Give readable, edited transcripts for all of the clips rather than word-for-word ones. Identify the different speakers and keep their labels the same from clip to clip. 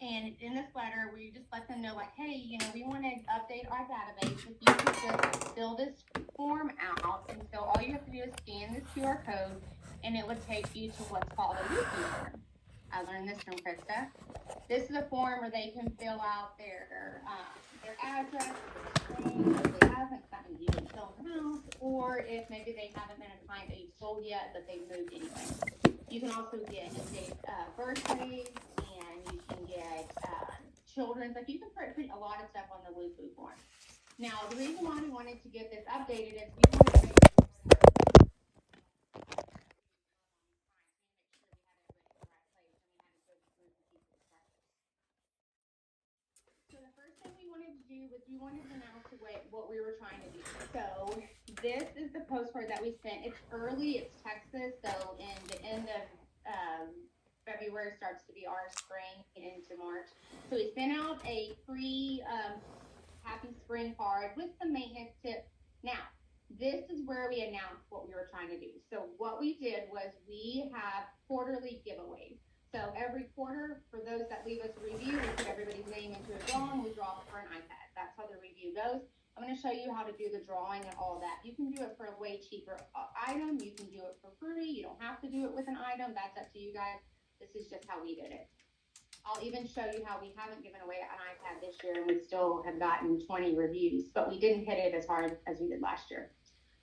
Speaker 1: And in this letter, we just let them know, like, hey, we want to update our database. If you could just fill this form out, and so all you have to do is scan this QR code, and it would take you to what's called a Lucy form. I learned this from Krista. This is a form where they can fill out their address, if they haven't gotten you to sell the house, or if maybe they haven't been a client that you've sold yet, but they've moved anyway. You can also get in-date birthdays, and you can get children's. Like, you can put a lot of stuff on the WooFoo form. Now, the reason why we wanted to get this updated is we wanted to make So the first thing we wanted to do was we wanted to announce what we were trying to do. So this is the postcard that we sent. It's early, it's Texas, so in the end of February starts to be our spring into March. So we sent out a free happy spring card with some maintenance tips. Now, this is where we announced what we were trying to do. So what we did was we have quarterly giveaways. So every quarter, for those that leave us a review, we put everybody's name into a drawing, we draw for an iPad. That's how the review goes. I'm going to show you how to do the drawing and all that. You can do it for a way cheaper item. You can do it for free. You don't have to do it with an item. That's up to you guys. This is just how we did it. I'll even show you how we haven't given away an iPad this year, and we still have gotten 20 reviews, but we didn't hit it as hard as we did last year.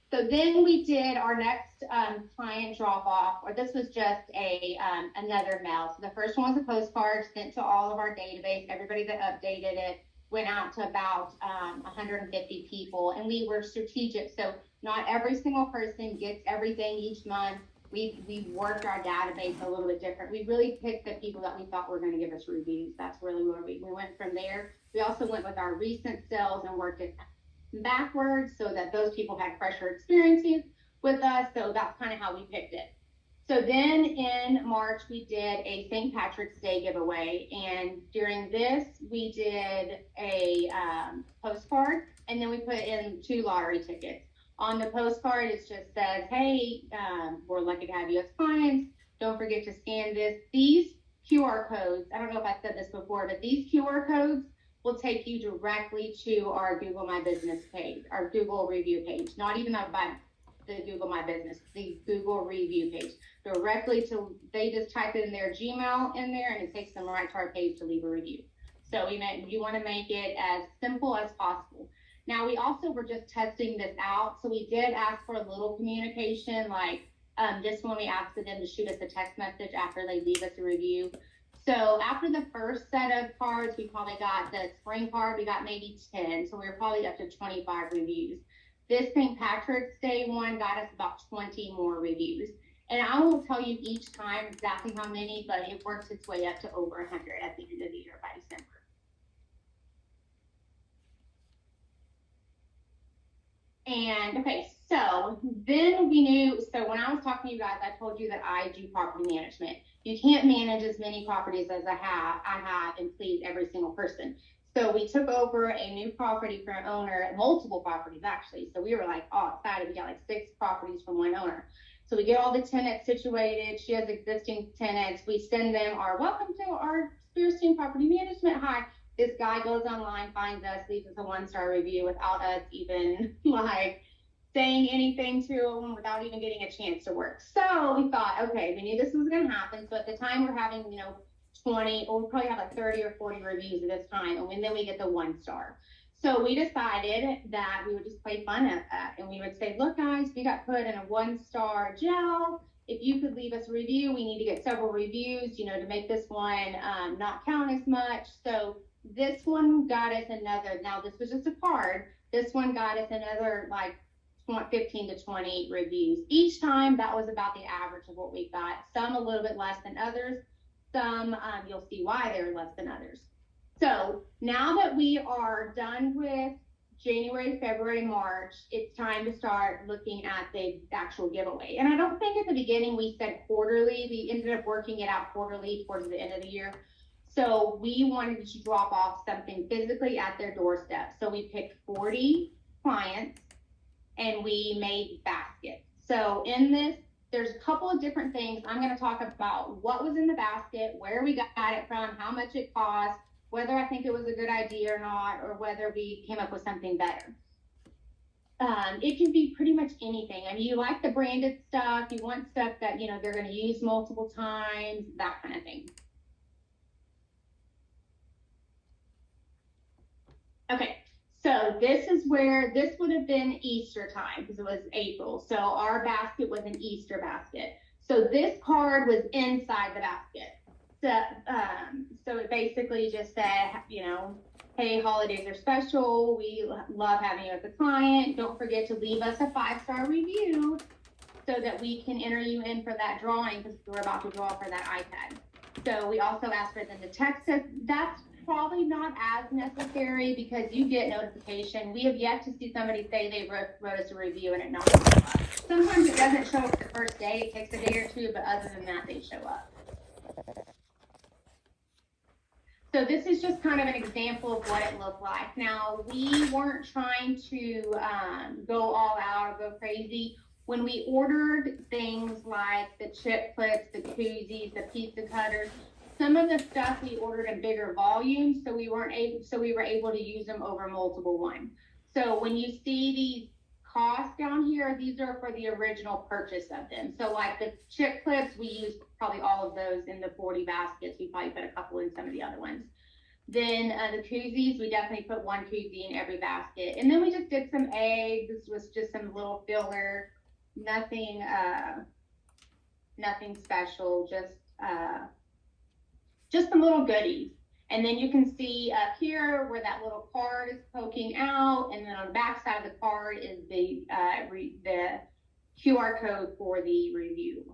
Speaker 1: So then we did our next client drop off, or this was just another mail. So the first one was a postcard sent to all of our database. Everybody that updated it went out to about 150 people, and we were strategic. So not every single person gets everything each month. We worked our database a little bit different. We really picked the people that we thought were going to give us reviews. That's really where we went from there. We also went with our recent sales and worked it backwards so that those people had fresher experiences with us. So that's kind of how we picked it. So then in March, we did a St. Patrick's Day giveaway. And during this, we did a postcard, and then we put in 2 lottery tickets. On the postcard, it just says, hey, we're lucky to have you as clients. Don't forget to scan this. These QR codes, I don't know if I said this before, but these QR codes will take you directly to our Google My Business page, our Google review page, not even by the Google My Business, the Google review page, directly to, they just type in their Gmail in there, and it takes them right to our page to leave a review. So you want to make it as simple as possible. Now, we also were just testing this out, so we did ask for a little communication, like this one, we asked for them to shoot us a text message after they leave us a review. So after the first set of cards, we probably got the spring card, we got maybe 10, so we were probably up to 25 reviews. This St. Patrick's Day one got us about 20 more reviews. And I won't tell you each time exactly how many, but it works its way up to over 100 at the end of the year by December. And okay, so then we knew, so when I was talking to you guys, I told you that I do property management. You can't manage as many properties as I have and please every single person. So we took over a new property for an owner, multiple properties actually. So we were like, oh, excited. We got like 6 properties from one owner. So we get all the tenants situated. She has existing tenants. We send them our welcome to our Spears Team Property Management. Hi. This guy goes online, finds us, leaves us a 1-star review without us even like saying anything to him, without even getting a chance to work. So we thought, okay, we knew this was going to happen. So at the time we're having, 20, or we'll probably have like 30 or 40 reviews at this time. And then we get the 1-star. So we decided that we would just play fun at that. And we would say, look, guys, we got put in a 1-star gel. If you could leave us a review, we need to get several reviews, to make this one not count as much. So this one got us another, now this was just a card, this one got us another like 15 to 20 reviews. Each time that was about the average of what we got. Some a little bit less than others. Some, you'll see why they're less than others. So now that we are done with January, February, March, it's time to start looking at the actual giveaway. And I don't think at the beginning we said quarterly. We ended up working it out quarterly towards the end of the year. So we wanted to drop off something physically at their doorstep. So we picked 40 clients and we made baskets. So in this, there's a couple of different things. I'm going to talk about what was in the basket, where we got it from, how much it cost, whether I think it was a good idea or not, or whether we came up with something better. It can be pretty much anything. I mean, you like the branded stuff, you want stuff that, you know, they're going to use multiple times, that kind of thing. Okay, so this is where, this would have been Easter time because it was April. So our basket was an Easter basket. So this card was inside the basket. So it basically just said, you know, hey, holidays are special. We love having you as a client. Don't forget to leave us a 5-star review so that we can enter you in for that drawing because we're about to draw for that iPad. So we also asked for them to text us. That's probably not as necessary because you get notification. We have yet to see somebody say they wrote us a review and it not show up. Sometimes it doesn't show up the first day. It takes a day or two, but other than that, they show up. So this is just kind of an example of what it looked like. Now, we weren't trying to go all out or go crazy. When we ordered things like the chip clips, the koozies, the pizza cutters, some of the stuff we ordered in bigger volumes, so we were able to use them over multiple ones. So when you see these costs down here, these are for the original purchase of them. So like the chip clips, we used probably all of those in the 40 baskets. We probably put a couple in some of the other ones. Then the koozies, we definitely put one koozie in every basket. And then we just did some eggs with just some little filler, nothing special, just some little goodies. And then you can see up here where that little card is poking out, and then on the back side of the card is the QR code for the review.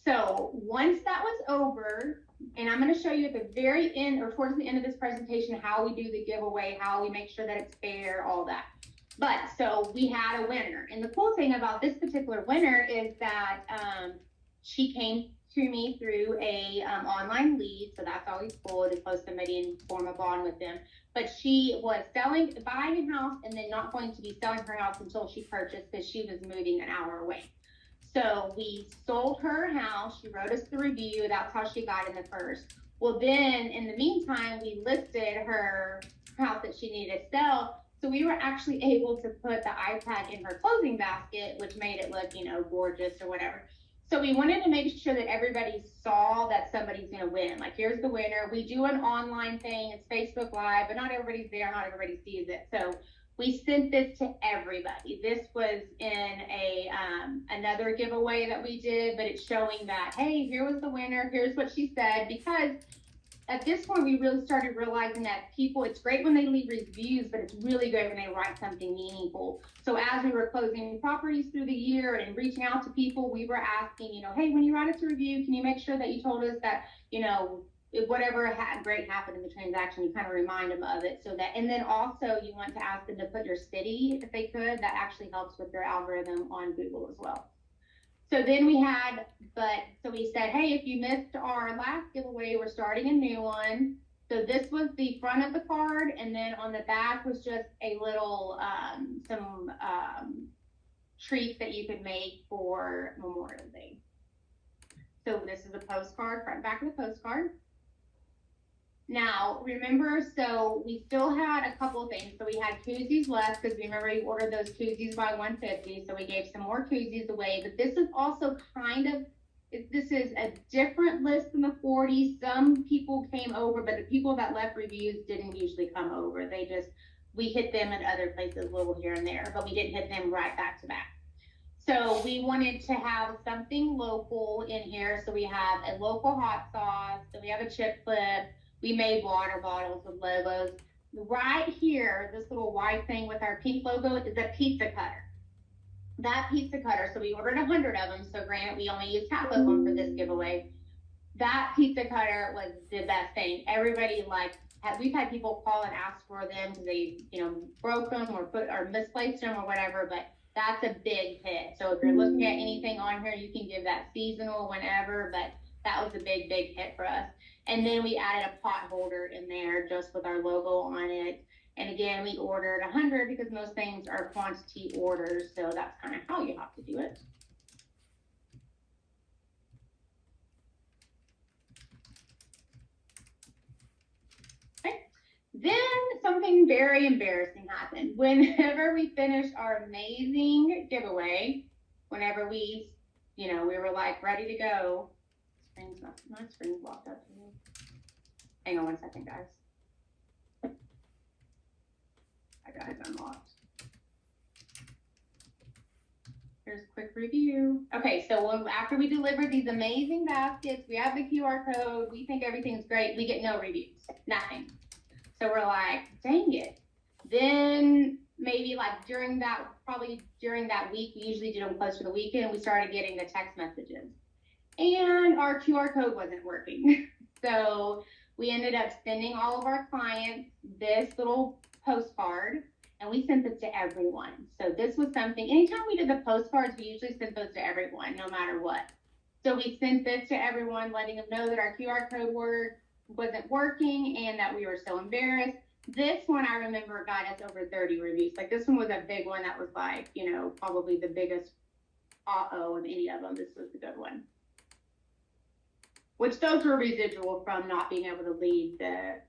Speaker 1: So once that was over, and I'm going to show you at the very end or towards the end of this presentation how we do the giveaway, how we make sure that it's fair, all that. But so we had a winner, and the cool thing about this particular winner is that she came to me through a online lead, so that's always cool to post somebody and form a bond with them. But she was buying a house and then not going to be selling her house until she purchased because she was moving an hour away. So we sold her house. She wrote us the review. That's how she got in the first. Well, then in the meantime, we listed her house that she needed to sell. So we were actually able to put the iPad in her closing basket, which made it look, you know, gorgeous or whatever. So we wanted to make sure that everybody saw that somebody's going to win. Like, here's the winner. We do an online thing. It's Facebook Live, but not everybody's there. Not everybody sees it. So we sent this to everybody. This was in another giveaway that we did, but it's showing that, hey, here was the winner. Here's what she said. Because at this point, we really started realizing that people, it's great when they leave reviews, but it's really great when they write something meaningful. So as we were closing properties through the year and reaching out to people, we were asking, you know, hey, when you write us a review, can you make sure that you told us that, you know, whatever great happened in the transaction, you kind of remind them of it. So that, and then also you want to ask them to put your city if they could. That actually helps with their algorithm on Google as well. So then we said, hey, if you missed our last giveaway, we're starting a new one. So this was the front of the card, and then on the back was just a little, some treats that you could make for Memorial Day. So this is a postcard, front and back of the postcard. Now, remember, so we still had a couple of things. So we had koozies left because remember we ordered those koozies by $150. So we gave some more koozies away. But this is also this is a different list than the 40. Some people came over, but the people that left reviews didn't usually come over. We hit them at other places a little here and there, but we didn't hit them right back to back. So we wanted to have something local in here. So we have a local hot sauce. So we have a chip clip. We made water bottles with logos. Right here, this little white thing with our pink logo is a pizza cutter. That pizza cutter, so we ordered 100 of them. So granted, we only used half of them for this giveaway. That pizza cutter was the best thing. Everybody we've had people call and ask for them because they, you know, broke them or misplaced them or whatever, but that's a big hit. So if you're looking at anything on here, you can give that seasonal whenever, but that was a big, big hit for us. And then we added a pot holder in there just with our logo on it. And again, we ordered 100 because most things are quantity orders, so that's kind of how you have to do it. Okay. Then something very embarrassing happened. Whenever we finished our amazing giveaway, whenever we, we were like ready to go. My screen's locked up. Hang on one second, guys. I got it unlocked. Here's a quick review. Okay, so after we delivered these amazing baskets, we have the QR code, we think everything's great, we get no reviews, nothing. So we're like, dang it. Then maybe like probably during that week, we usually do them close to the weekend, we started getting the text messages. And our QR code wasn't working. So we ended up sending all of our clients this little postcard, and we sent it to everyone. So this was something, anytime we did the postcards, we usually sent those to everyone, no matter what. So we sent this to everyone, letting them know that our QR code wasn't working and that we were so embarrassed. This one I remember got us over 30 reviews. Like this one was a big one that was like, probably the biggest of any of them. This was the good one. Which those were residual from not being able to leave the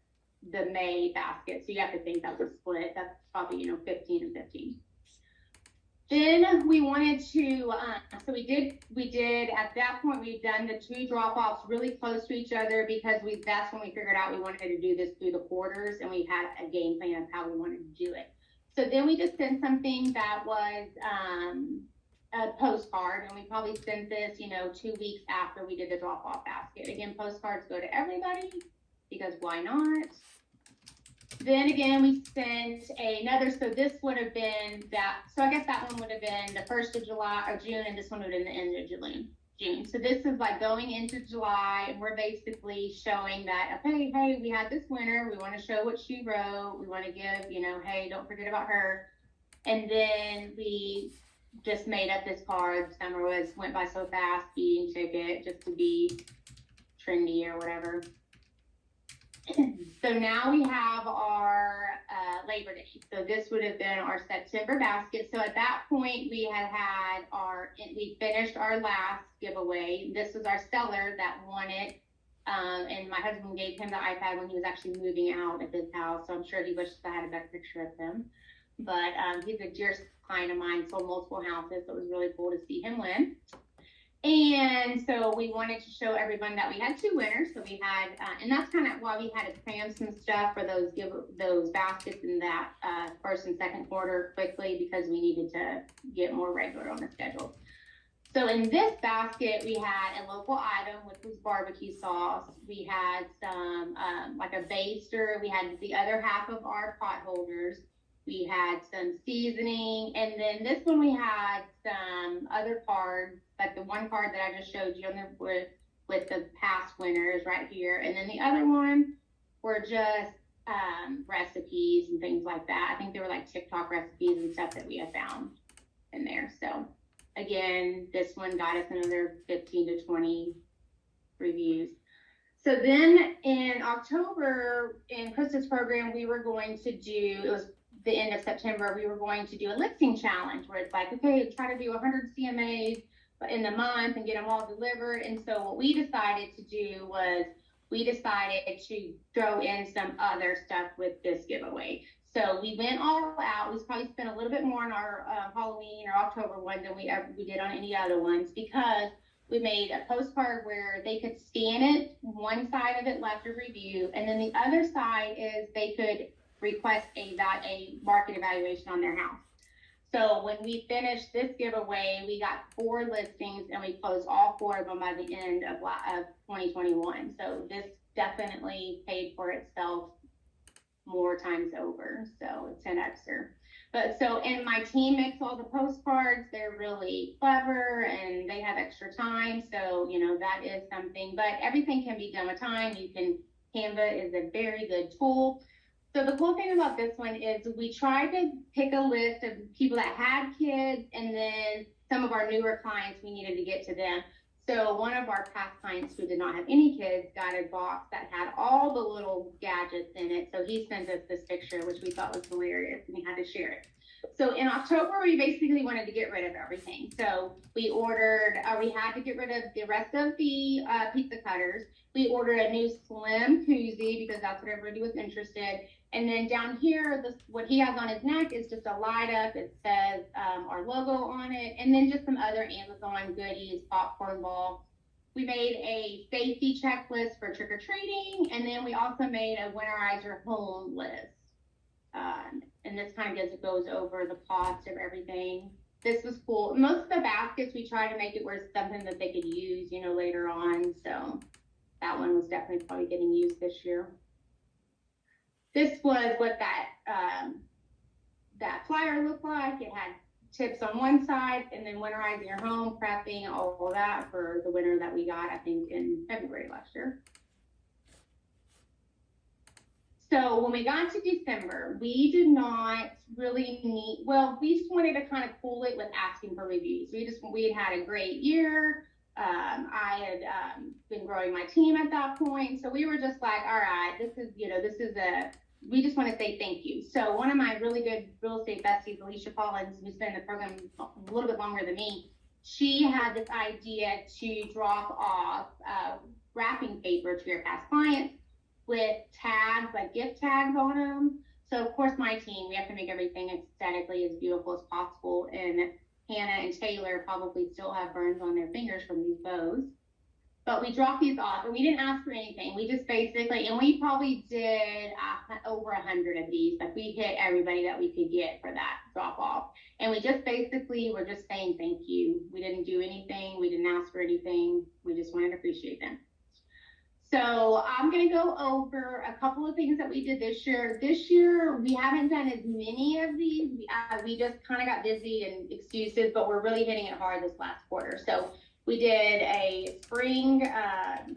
Speaker 1: May basket. So you have to think that was split. That's probably, 15 and 15. Then we wanted to, so we did, at that point, we'd done the 2 drop-offs really close to each other because that's when we figured out we wanted to do this through the quarters, and we had a game plan of how we wanted to do it. So then we just sent something that was a postcard, and we probably sent this, 2 weeks after we did the drop-off basket. Again, postcards go to everybody because why not? Then again, we sent another, so this would have been so I guess that one would have been the 1st of July or June, and this one would have been the end of June. So this is like going into July, and we're basically showing that, okay, hey, we had this winner. We want to show what she wrote. We want to give, hey, don't forget about her. And then we just made up this card. Summer went by so fast, eating ticket, just to be trendy or whatever. So now we have our Labor Day. So this would have been our September basket. So at that point, we we finished our last giveaway. This was our seller that won it. And my husband gave him the iPad when he was actually moving out of his house. So I'm sure he wishes I had a better picture of him. But he's a dear client of mine, sold multiple houses. So it was really cool to see him win. And so we wanted to show everyone that we had 2 winners. So we had, and that's kind of why we had to cram some stuff for those baskets in that first and second quarter quickly, because we needed to get more regular on the schedule. So in this basket, we had a local item, which was barbecue sauce. We had some, like a baster. We had the other half of our pot holders. We had some seasoning, and then this one we had some other cards, like the one card that I just showed you with the past winners right here, and then the other one were just recipes and things like that. I think they were like TikTok recipes and stuff that we had found in there. So again, this one got us another 15 to 20 reviews. So then in October, in Krista's program, we were going to do, it was the end of September, we were going to do a listing challenge where it's like, okay, try to do 100 CMAs in the month and get them all delivered. And so what we decided to do was we decided to throw in some other stuff with this giveaway. So we went all out. We probably spent a little bit more on our Halloween or October one than we did on any other ones, because we made a postcard where they could scan it. One side of it left a review, and then the other side is they could request a market evaluation on their house. So when we finished this giveaway, we got 4 listings, and we closed all 4 of them by the end of 2021. So this definitely paid for itself more times over. So it's an extra. But so, and my team makes all the postcards. They're really clever and they have extra time. So, that is something, but everything can be done with time. Canva is a very good tool. So the cool thing about this one is we tried to pick a list of people that had kids, and then some of our newer clients, we needed to get to them. So one of our past clients who did not have any kids got a box that had all the little gadgets in it. So he sent us this picture, which we thought was hilarious, and we had to share it. So in October, we basically wanted to get rid of everything. So we ordered, we had to get rid of the rest of the pizza cutters. We ordered a new slim koozie because that's what everybody was interested. And then down here, what he has on his neck is just a light up. It says our logo on it, and then just some other Amazon goodies, popcorn ball. We made a safety checklist for trick or treating, and then we also made a winterize your home list. And this kind of goes over the cost of everything. This was cool. Most of the baskets, we try to make it where it's something that they could use, you know, later on. So that one was definitely probably getting used this year. This was what that flyer looked like. It had tips on one side, and then winterizing your home, prepping, all of that for the winter that we got, I think, in February last year. So when we got to December, we did not really need, well, we just wanted to kind of cool it with asking for reviews. We had had a great year. I had been growing my team at that point. So we were just like, all right, we just want to say thank you. So one of my really good real estate besties, Alicia Collins, who's been in the program a little bit longer than me, she had this idea to drop off wrapping paper to your past clients with tags, like gift tags on them. So of course my team, we have to make everything aesthetically as beautiful as possible. And Hannah and Taylor probably still have burns on their fingers from these bows. But we dropped these off, and we didn't ask for anything. We just basically, and we probably did over 100 of these. Like we hit everybody that we could get for that drop off. And we just basically were just saying thank you. We didn't do anything. We didn't ask for anything. We just wanted to appreciate them. So I'm going to go over a couple of things that we did this year. This year, we haven't done as many of these. We just kind of got busy and excuses, but we're really hitting it hard this last quarter. So we did a spring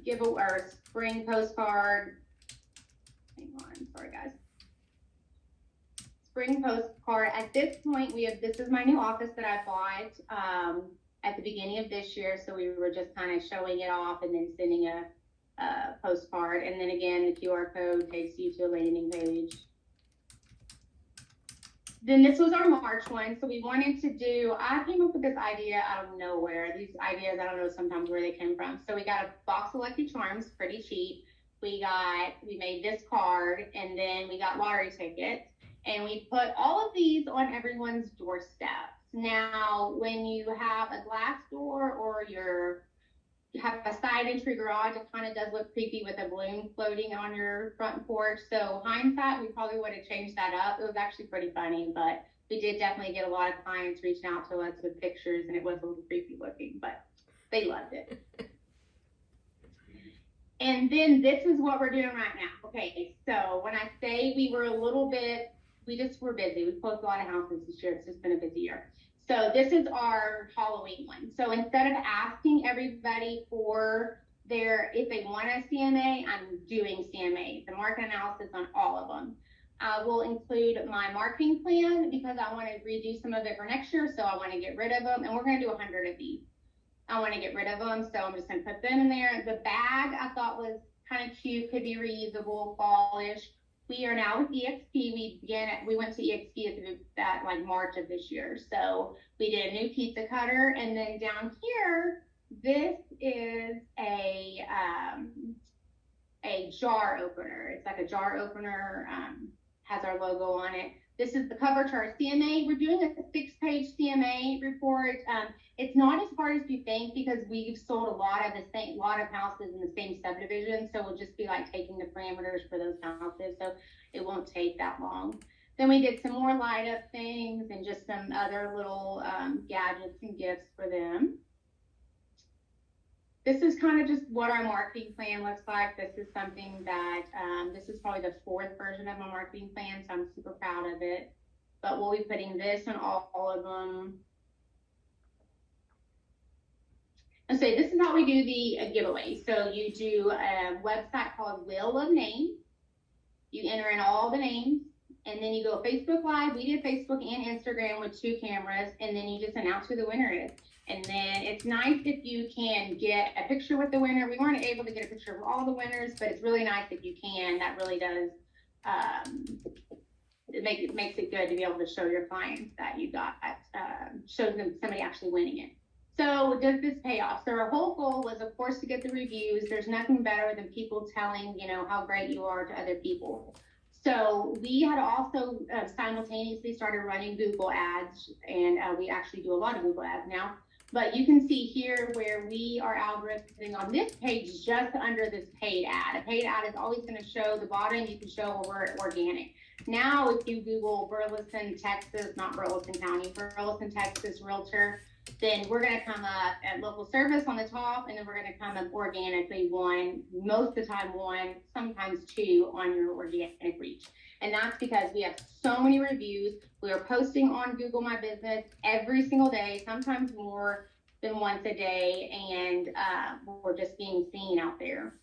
Speaker 1: giveaway or spring postcard. Hang on, sorry guys. Spring postcard. At this point, this is my new office that I bought at the beginning of this year. So we were just kind of showing it off and then sending a postcard, and then again the QR code takes you to a landing page. Then this was our March one. So we wanted to do, I came up with this idea out of nowhere. These ideas, I don't know sometimes where they came from. So we got a box of Lucky Charms, pretty cheap. We made this card, and then we got lottery tickets, and we put all of these on everyone's doorsteps. Now, when you have a glass door or you have a side entry garage, it kind of does look creepy with a balloon floating on your front porch. So hindsight, we probably would have changed that up. It was actually pretty funny, but we did definitely get a lot of clients reaching out to us with pictures, and it was a little creepy looking, but they loved it. And then this is what we're doing right now. Okay, so when I say we were we just were busy. We closed a lot of houses this year. It's just been a busy year. So this is our Halloween one. So instead of asking everybody for if they want a CMA, I'm doing CMA, the market analysis on all of them. I will include my marketing plan because I want to redo some of it for next year. So I want to get rid of them, and we're going to do 100 of these. I want to get rid of them, so I'm just going to put them in there. The bag I thought was kind of cute, could be reusable, fallish. We are now with EXP. We went to EXP at like March of this year. So we did a new pizza cutter, and then down here, this is a jar opener. It's like a jar opener, has our logo on it. This is the cover to our CMA. We're doing a 6-page CMA report. It's not as hard as you think because we've sold a lot of houses in the same subdivision. So we'll just be like taking the parameters for those houses. So it won't take that long. Then we did some more light up things and just some other little gadgets and gifts for them. This is kind of just what our marketing plan looks like. This is something that, this is probably the 4th version of my marketing plan, so I'm super proud of it. But we'll be putting this on all of them. And so this is how we do the giveaway. So you do a website called Wheel of Names. You enter in all the names, and then you go Facebook Live. We did Facebook and Instagram with 2 cameras, and then you just announce who the winner is. And then it's nice if you can get a picture with the winner. We weren't able to get a picture of all the winners, but it's really nice if you can. That really does, it makes it good to be able to show your clients that you got, shows them somebody actually winning it. So does this pay off? So our whole goal was, of course, to get the reviews. There's nothing better than people telling, how great you are to other people. So we had also simultaneously started running Google ads, and we actually do a lot of Google ads now. But you can see here where we are algorithming on this page just under this paid ad. A paid ad is always going to show the bottom. You can show where it's organic. Now, if you Google Burleson, Texas, not Burleson County, Burleson, Texas realtor, then we're going to come up at local service on the top, and then we're going to come up organically 1, most of the time 1, sometimes 2 on your organic reach. And that's because we have so many reviews. We are posting on Google My Business every single day, sometimes more than once a day, and we're just being seen out there.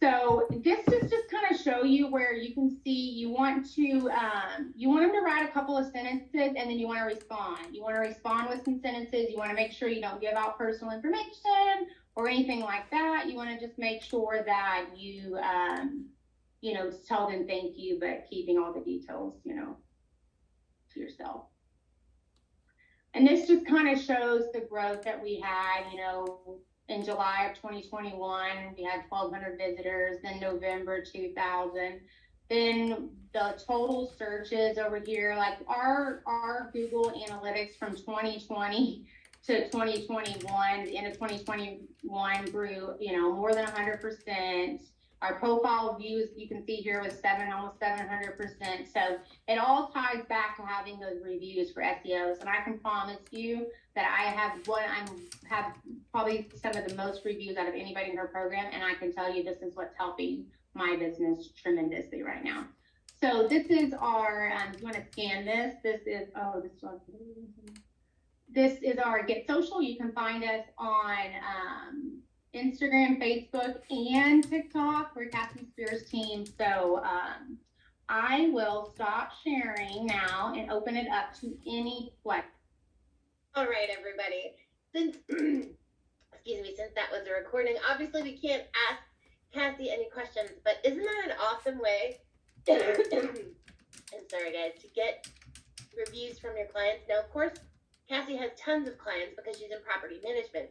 Speaker 1: So this is just kind of show you where you can see you want them to write a couple of sentences, and then you want to respond. You want to respond with some sentences. You want to make sure you don't give out personal information or anything like that. You want to just make sure that you, tell them thank you, but keeping all the details, to yourself. And this just kind of shows the growth that we had, in July of 2021, we had 1,200 visitors, then November 2,000. Then the total searches over here, like our Google Analytics from 2020 to 2021, the end of 2021 grew, more than 100%. Our profile views, you can see here, was almost 700%. So it all ties back to having those reviews for SEOs. And I can promise you that I have probably some of the most reviews out of anybody in her program. And I can tell you this is what's helping my business tremendously right now. So this is our, you want to scan this? This is our Get Social. You can find us on Instagram, Facebook, and TikTok. We're Cassie Spears team. So I will stop sharing now and open it up to any questions.
Speaker 2: All right, everybody. Since since that was a recording, obviously we can't ask Cassie any questions, but isn't that an awesome way? I'm sorry, guys, to get reviews from your clients. Now, of course, Cassie has tons of clients because she's in property management.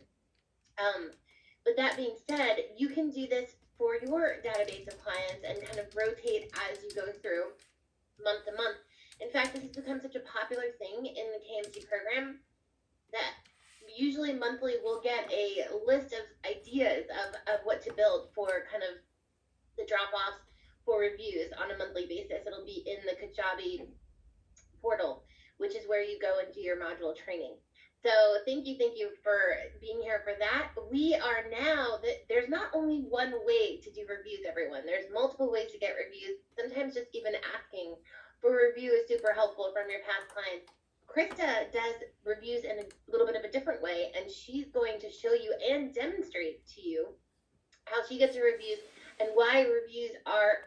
Speaker 2: With that being said, you can do this for your database of clients and kind of rotate as you go through month to month. In fact, this has become such a popular thing in the KMC program that usually monthly we'll get a list of ideas of what to build for kind of the drop-offs for reviews on a monthly basis. It'll be in the Kajabi portal, which is where you go and do your module training. So thank you for being here for that. We are now, there's not only one way to do reviews, everyone. There's multiple ways to get reviews. Sometimes just even asking for a review is super helpful from your past clients. Krista does reviews in a little bit of a different way, and she's going to show you and demonstrate to you how she gets her reviews and why reviews are